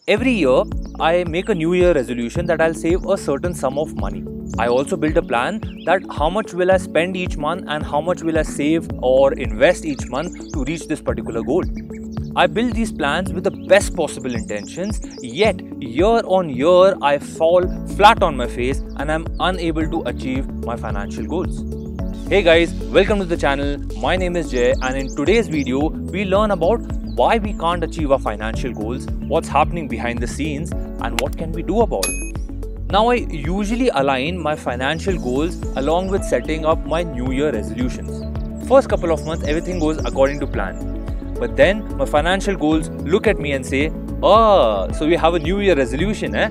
Every year, I make a New Year resolution that I'll save a certain sum of money. I also build a plan that how much will I spend each month and how much will I save or invest each month to reach this particular goal. I build these plans with the best possible intentions, yet year on year I fall flat on my face and I'm unable to achieve my financial goals. Hey guys, welcome to the channel. My name is Jay, and in today's video we learn about why we can't achieve our financial goals, what's happening behind the scenes, and what can we do about it. Now, I usually align my financial goals along with setting up my New Year resolutions. First couple of months, everything goes according to plan. But then my financial goals look at me and say, so we have a New Year resolution, eh?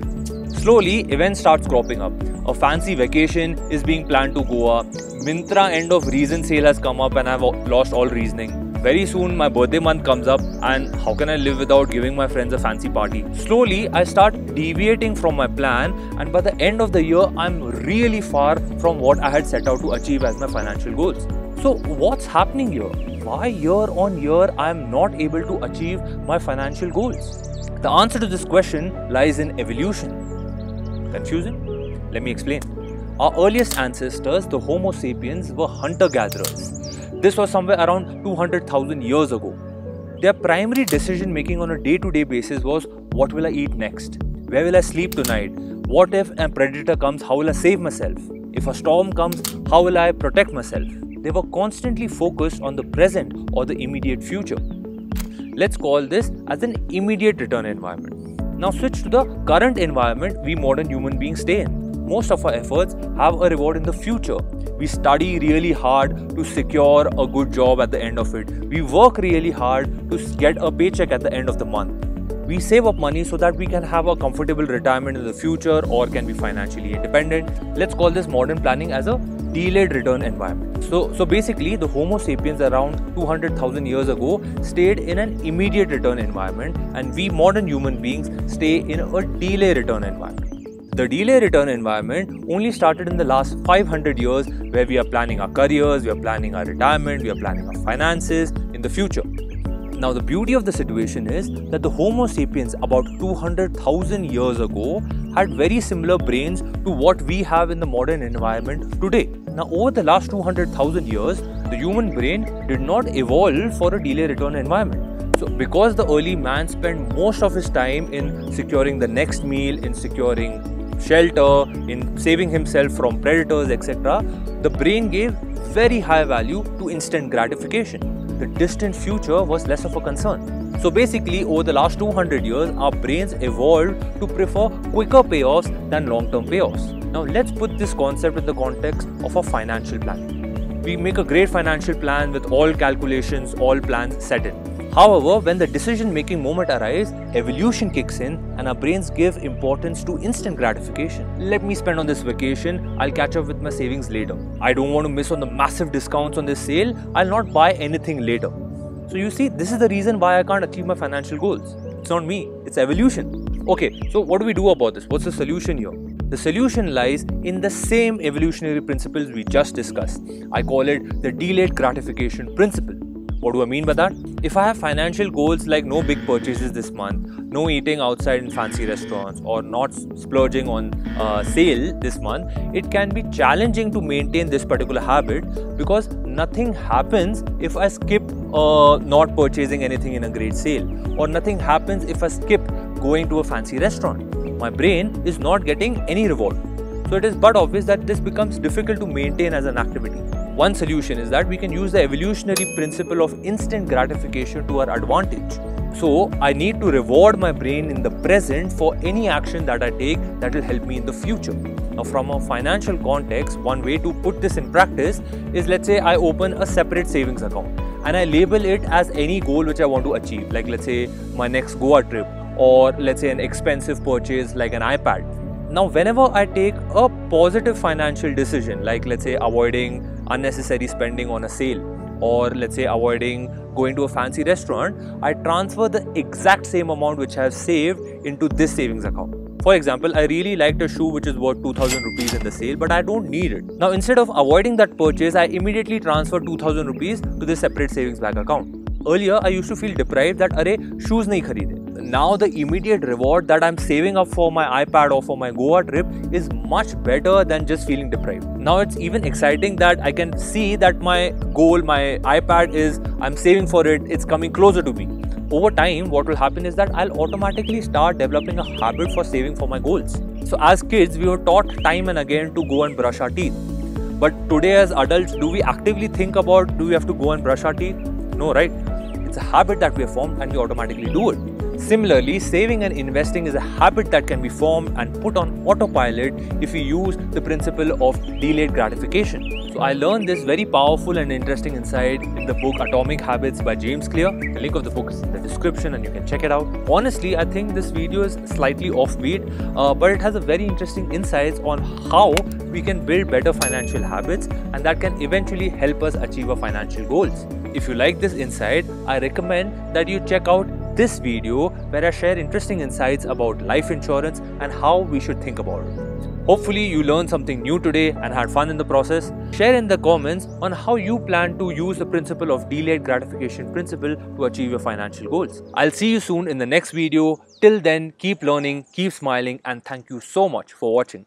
Slowly, events starts cropping up. A fancy vacation is being planned to Goa. Myntra end of reason sale has come up and I've lost all reasoning. Very soon my birthday month comes up, and how can I live without giving my friends a fancy party? Slowly I start deviating from my plan, and by the end of the year I'm really far from what I had set out to achieve as my financial goals. So what's happening here? Why year on year I am not able to achieve my financial goals? The answer to this question lies in evolution. Confusing? Let me explain. Our earliest ancestors, the Homo sapiens, were hunter-gatherers. This was somewhere around 200,000 years ago. Their primary decision making on a day-to-day basis was, what will I eat next? Where will I sleep tonight? What if a predator comes? How will I save myself? If a storm comes, how will I protect myself? They were constantly focused on the present or the immediate future. Let's call this as an immediate return environment. Now switch to the current environment we modern human beings stay in. Most of our efforts have a reward in the future. We study really hard to secure a good job at the end of it. We work really hard to get a paycheck at the end of the month. We save up money so that we can have a comfortable retirement in the future or can be financially independent. Let's call this modern planning as a delayed return environment. So basically the Homo sapiens around 200,000 years ago stayed in an immediate return environment, and we modern human beings stay in a delay return environment. The delay return environment only started in the last 500 years, where we are planning our careers, we are planning our retirement, we are planning our finances in the future. Now the beauty of the situation is that the Homo sapiens about 200,000 years ago had very similar brains to what we have in the modern environment today. Now over the last 200,000 years, the human brain did not evolve for a delay return environment. So because the early man spent most of his time in securing the next meal, in securing shelter, in saving himself from predators, etc., the brain gave very high value to instant gratification. The distant future was less of a concern. So basically, over the last 200 years, our brains evolved to prefer quicker payoffs than long-term payoffs. Now let's put this concept in the context of a financial plan. We make a great financial plan with all calculations, all plans set in. However, when the decision-making moment arrives, evolution kicks in and our brains give importance to instant gratification. Let me spend on this vacation, I'll catch up with my savings later. I don't want to miss on the massive discounts on this sale, I'll not buy anything later. So you see, this is the reason why I can't achieve my financial goals. It's not me, it's evolution. Okay, so what do we do about this? What's the solution here? The solution lies in the same evolutionary principles we just discussed. I call it the delayed gratification principle. What do I mean by that? If I have financial goals like no big purchases this month, no eating outside in fancy restaurants, or not splurging on sale this month, it can be challenging to maintain this particular habit because nothing happens if I skip not purchasing anything in a great sale, or nothing happens if I skip going to a fancy restaurant. My brain is not getting any reward. So it is but obvious that this becomes difficult to maintain as an activity. One solution is that we can use the evolutionary principle of instant gratification to our advantage. So I need to reward my brain in the present for any action that I take that will help me in the future. Now from a financial context, one way to put this in practice is, let's say I open a separate savings account and I label it as any goal which I want to achieve, like let's say my next Goa trip, or let's say an expensive purchase like an iPad. Now whenever I take a positive financial decision, like let's say avoiding unnecessary spending on a sale, or let's say avoiding going to a fancy restaurant, I transfer the exact same amount which I have saved into this savings account. For example, I really liked a shoe which is worth 2000 rupees in the sale, but I don't need it. Now instead of avoiding that purchase, I immediately transfer 2000 rupees to this separate savings bank account. Earlier, I used to feel deprived that, arey, shoes nahi kharide. now the immediate reward that I'm saving up for my iPad or for my Goa trip is much better than just feeling deprived. Now it's even exciting that I can see that my goal, my iPad I'm saving for it, it's coming closer to me. Over time, what will happen is that I'll automatically start developing a habit for saving for my goals. So as kids, we were taught time and again to go and brush our teeth. But today as adults, do we actively think about, do we have to go and brush our teeth? No, right? It's a habit that we have formed and we automatically do it. Similarly, saving and investing is a habit that can be formed and put on autopilot if we use the principle of delayed gratification. So I learned this very powerful and interesting insight in the book Atomic Habits by James Clear. The link of the book is in the description and you can check it out. Honestly, I think this video is slightly offbeat, but it has a very interesting insights on how we can build better financial habits and that can eventually help us achieve our financial goals. If you like this insight, I recommend that you check out this video where I share interesting insights about life insurance and how we should think about it. Hopefully you learned something new today and had fun in the process. Share in the comments on how you plan to use the principle of delayed gratification principle to achieve your financial goals. I'll see you soon in the next video. Till then, keep learning, keep smiling, and thank you so much for watching.